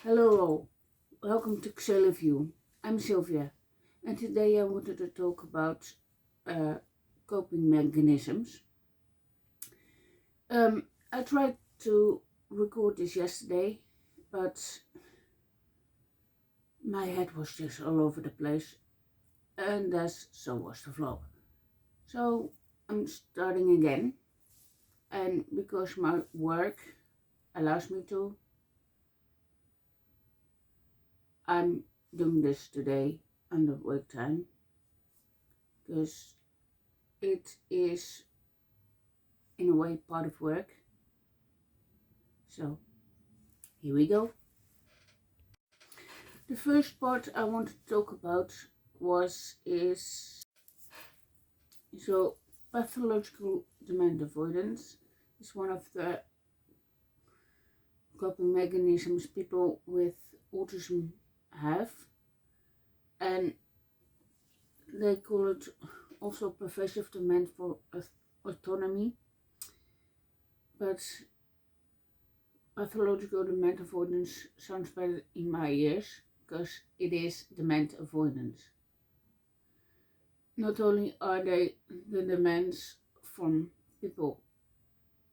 Hello all, welcome to View. I'm Sylvia, and today I wanted to talk about uh, coping mechanisms. I tried to record this yesterday, but my head was just all over the place, and so was the vlog. So I'm starting again, and because my work allows me to, I'm doing this today under work time, because it is in a way part of work. So here we go. The first part I want to talk about is pathological demand avoidance is one of the coping mechanisms people with autism have, and they call it also pervasive demand for autonomy, but pathological demand avoidance sounds better in my ears because it is demand avoidance. Not only are they the demands from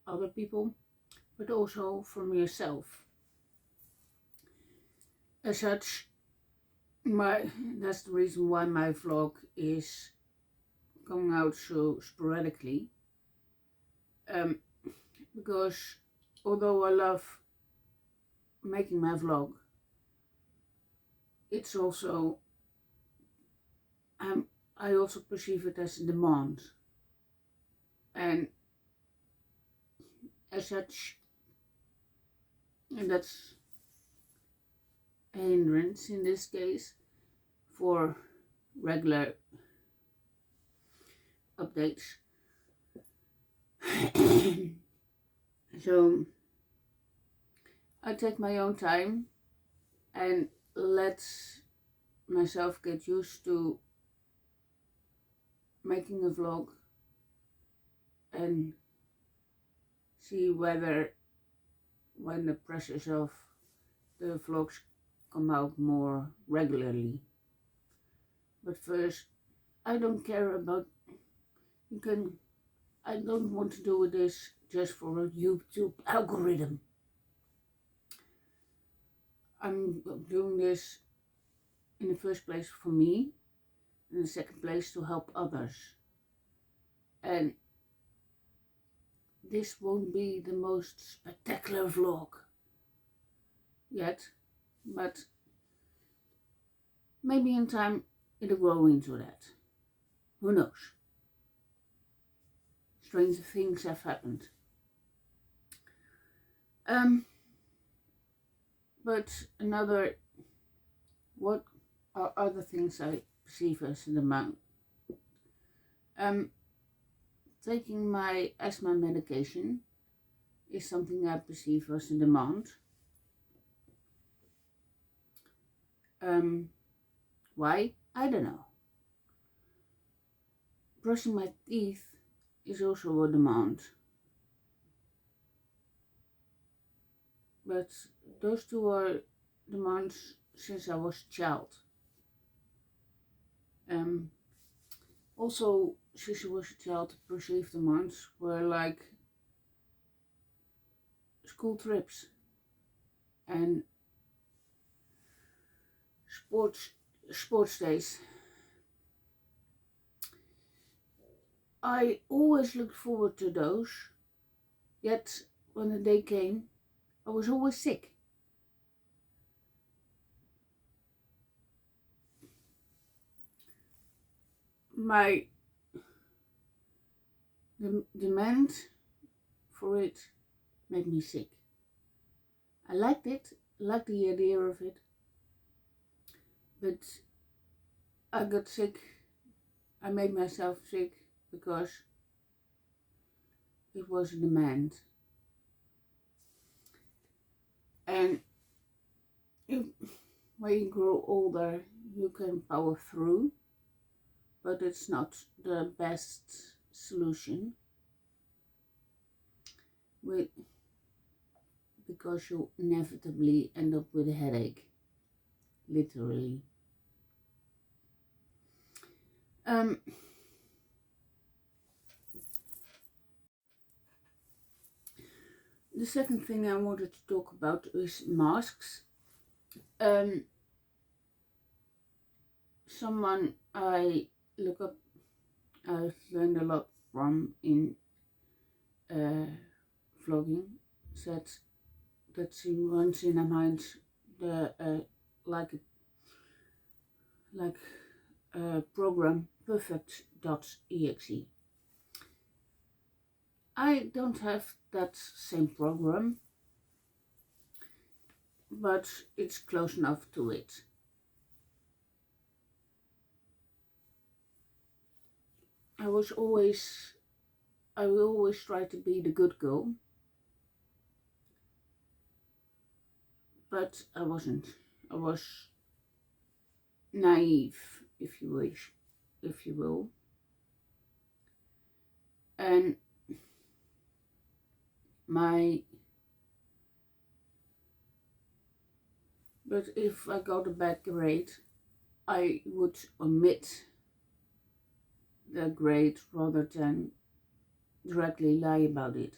other people, but also from yourself. As such, that's the reason why my vlog is coming out so sporadically. Because although I love making my vlog, it's also I also perceive it as a demand, and as such, and that's a hindrance in this case for regular updates. So I take my own time and let myself get used to making a vlog and see whether when the pressures of the vlogs come out more regularly. But first, I don't care about, I don't want to do this just for a YouTube algorithm. I'm doing this in the first place for me, in the second place to help others. And this won't be the most spectacular vlog yet, but maybe in time it'll grow into that. Who knows? Strange things have happened. But what are other things I perceive as a demand? Taking my asthma medication is something I perceive as a demand. Why? I don't know. Brushing my teeth is also a demand. But those two are demands since I was a child. Also, since I was a child, perceived demands were like school trips and sports days. I always looked forward to those, yet when the day came, I was always sick. The demand for it made me sick. I liked the idea of it, but I got sick. I made myself sick because it was a demand. And when you grow older, you can power through, but it's not the best solution. because you inevitably end up with a headache, literally. The second thing I wanted to talk about is masks. Someone I look up, I've learned a lot from in vlogging, said that she runs in her mind the like a program perfect.exe. I don't have that same program, but it's close enough to it. I will always try to be the good girl, but I wasn't. I was naive, if you wish, if you will. And but if I got a bad grade, I would omit the grade rather than directly lie about it.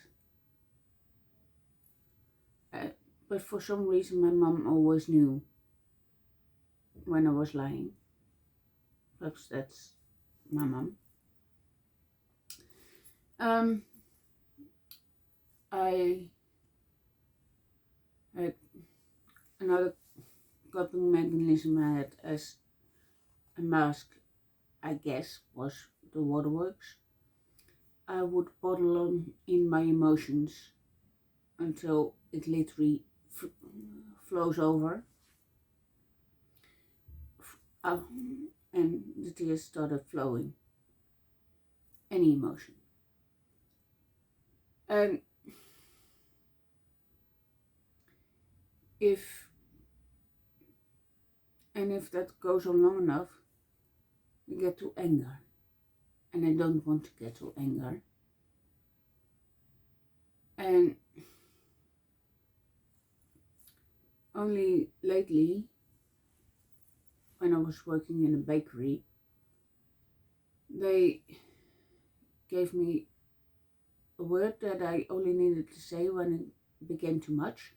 But for some reason my mom always knew when I was lying. Perhaps that's my mom. I had another coping mechanism I had as a mask, I guess, was the waterworks. I would bottle on in my emotions until it literally flows over. And the tears started flowing. Any emotion. And if that goes on long enough, you get to anger. And I don't want to get to anger. And only lately, when I was working in a bakery, they gave me a word that I only needed to say when it became too much.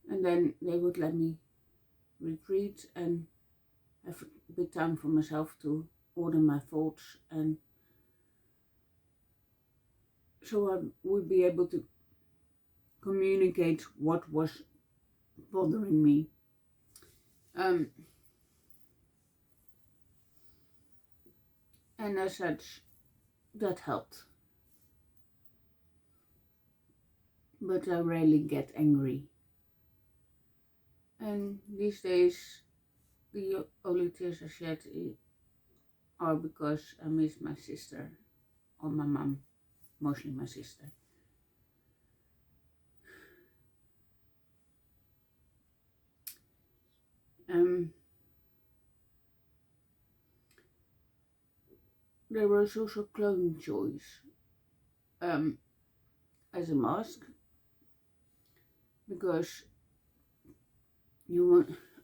And then they would let me retreat and have a bit time for myself to order my thoughts, and so I would be able to communicate what was bothering me. And as such, that helped. But I rarely get angry. And these days, the only tears I shed are because I miss my sister or my mom, mostly my sister. There was also clothing choice as a mask, because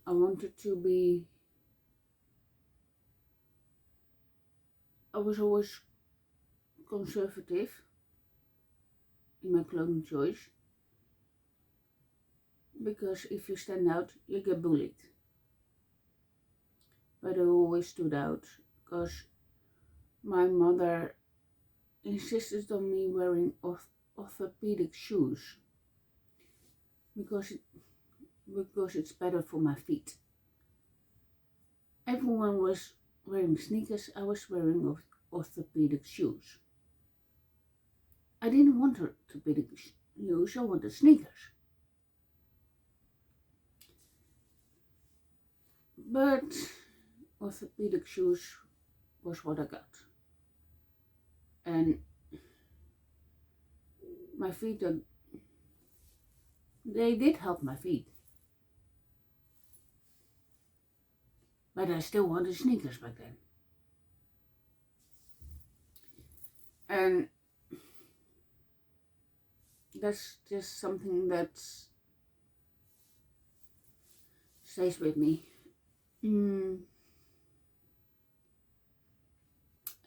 I wanted to be. I was always conservative in my clothing choice, because if you stand out, you get bullied. But I always stood out because my mother insisted on me wearing orthopedic shoes because it's better for my feet. Everyone was wearing sneakers, I was wearing orthopedic shoes. I didn't want orthopedic shoes, I wanted sneakers. But orthopedic shoes was what I got. And my feet, they did help my feet. But I still wanted sneakers back then. And that's just something that stays with me.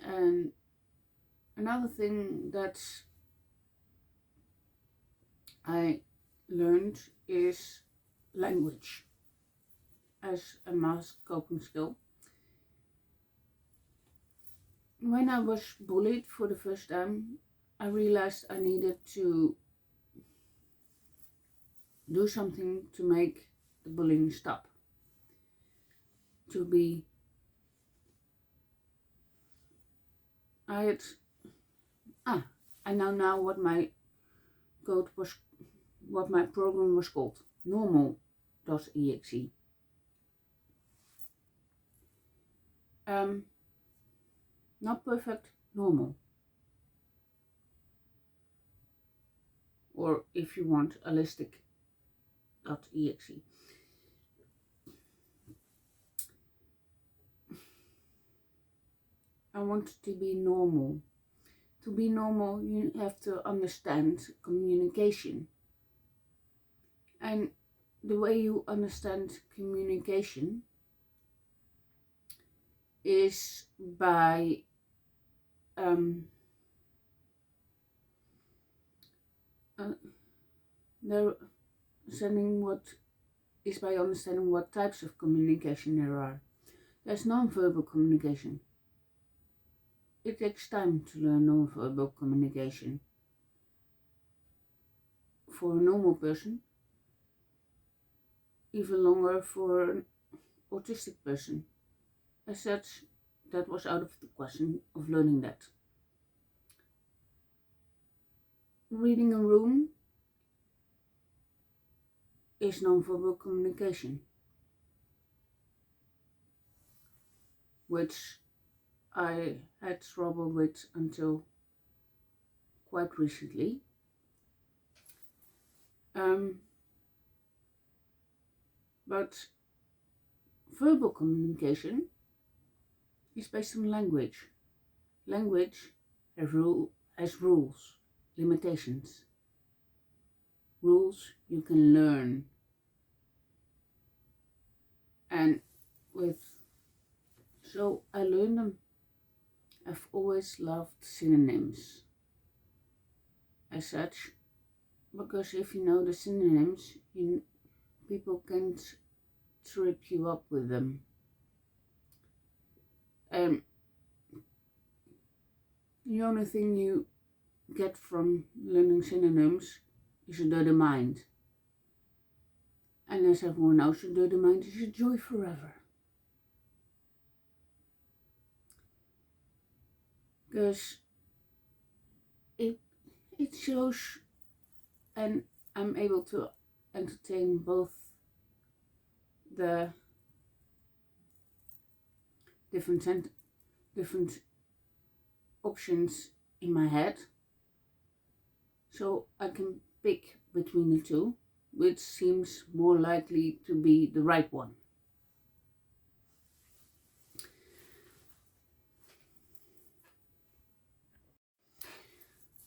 And another thing that I learned is language as a mass coping skill. When I was bullied for the first time, I realized I needed to do something to make the bullying stop. I know now what my code was, what my program was called. Normal.exe. Not perfect, normal. Or if you want, holistic.exe. I want to be normal. To be normal, you have to understand communication. And the way you understand communication is by understanding what types of communication there are. There's non-verbal communication. It takes time to learn non-verbal communication. For a normal person, even longer for an autistic person. As such, that was out of the question of learning that. Reading a room is non-verbal communication, which I had trouble with until quite recently. But verbal communication is based on language. Language has rules, limitations. Rules you can learn. And so I learned them. I've always loved synonyms as such, because if you know the synonyms, people can't trip you up with them. The only thing you get from learning synonyms is a dirty mind. And as everyone knows, a dirty mind is a joy forever. Because it shows, and I'm able to entertain both the different options in my head, so I can pick between the two, which seems more likely to be the right one.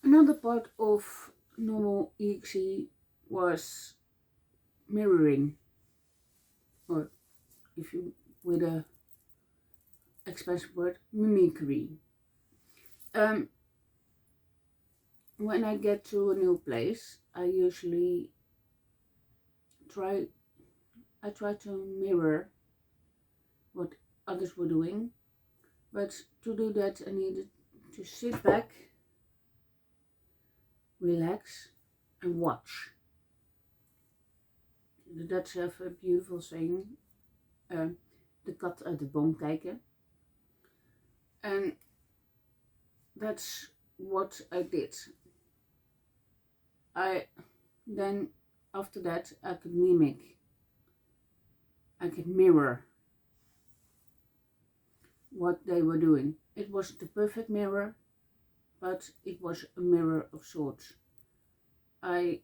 Another part of normal EXE was mirroring, or if you with a expensive word, mimicry. When I get to a new place, I usually try to mirror what others were doing, but to do that I needed to sit back, relax and watch. The Dutch have a beautiful saying, de kat uit de boom kijken. And that's what I did. Then after that I could mimic, I could mirror what they were doing. It wasn't the perfect mirror, but it was a mirror of sorts. I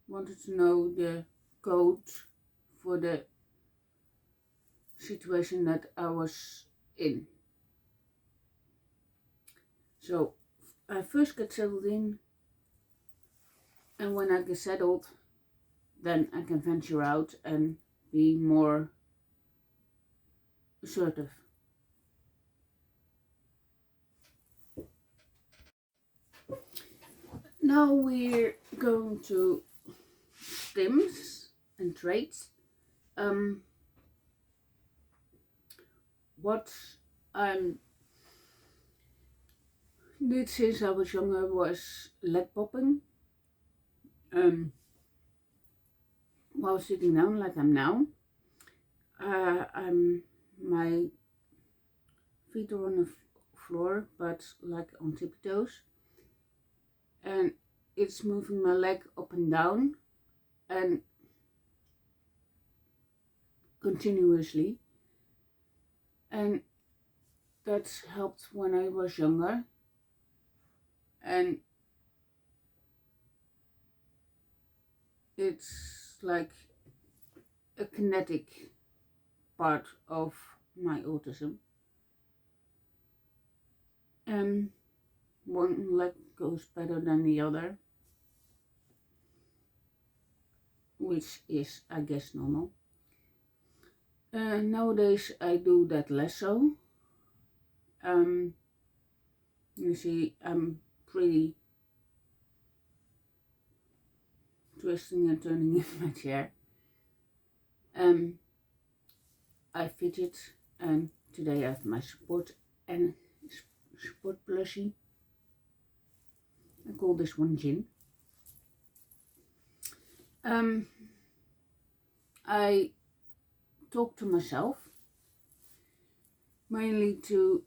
wanted to know the code for the situation that I was in. So I first get settled in, and when I get settled, then I can venture out and be more assertive. Now we're going to stims and traits. What I did since I was younger was leg popping. While sitting down like I'm now, my feet are on the floor, but like on tippy toes, and it's moving my leg up and down and continuously, and that's helped when I was younger, and it's like a kinetic part of my autism. And one leg goes better than the other, which is, I guess, normal. Nowadays I do that less so. You see, I'm pretty twisting and turning in my chair. I fidget, and today I have my support plushie. I call this one Jin. I talk to myself, mainly to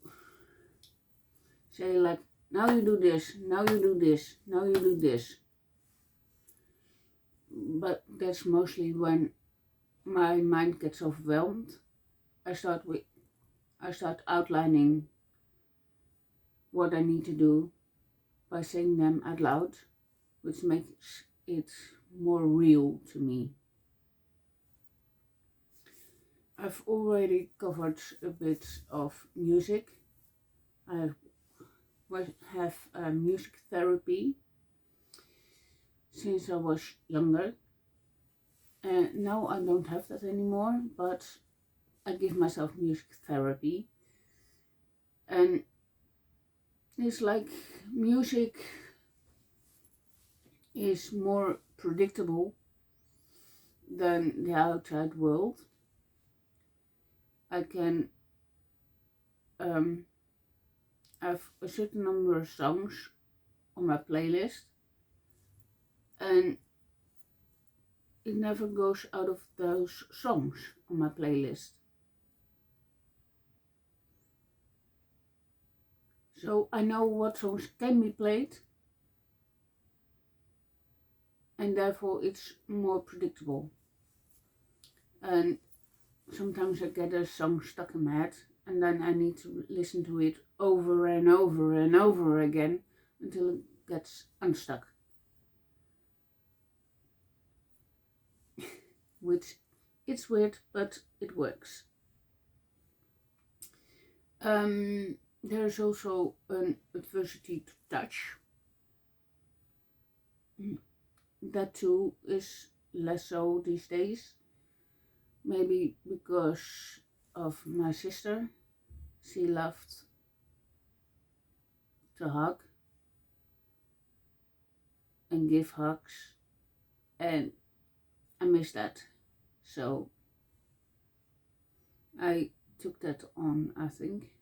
say like, now you do this, now you do this, now you do this. But that's mostly when my mind gets overwhelmed. I start outlining what I need to do by saying them out loud, which makes it more real to me. I've already covered a bit of music. I have music therapy since I was younger. Now I don't have that anymore, but I give myself music therapy. And it's like music is more predictable than the outside world. I can have a certain number of songs on my playlist, and it never goes out of those songs on my playlist. So I know what songs can be played, and therefore it's more predictable. And sometimes I get a song stuck in my head, and then I need to listen to it over and over and over again until it gets unstuck. Which, it's weird, but it works. There's also an adversity to touch. That too is less so these days. Maybe because of my sister. She loved to hug and give hugs, and I miss that. So I took that on, I think.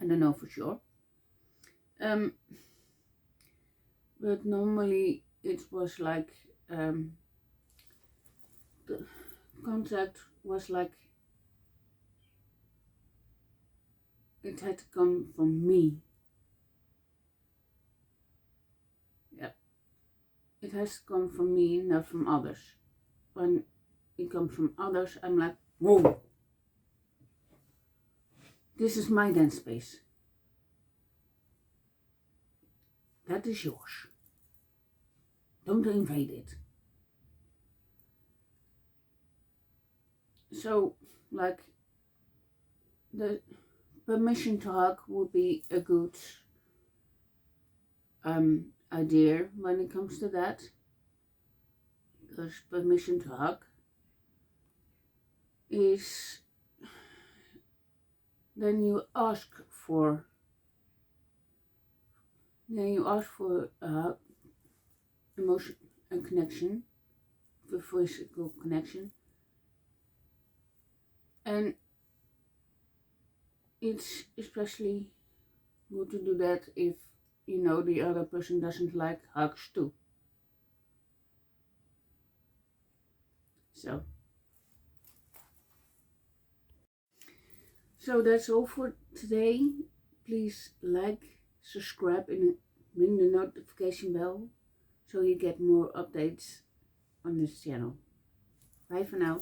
I don't know for sure. But normally it was like the contact was like it had to come from me. Yeah, it has to come from me, not from others. When it comes from others, I'm like, whoa, this is my dance space. That is yours. Don't invade it. So, like, the permission to hug would be a good idea when it comes to that, because permission to hug is then you ask for emotion and connection, the physical connection, and it's especially good to do that if you know the other person doesn't like hugs too. So that's all for today. Please like, subscribe, and ring the notification bell so you get more updates on this channel. Bye for now.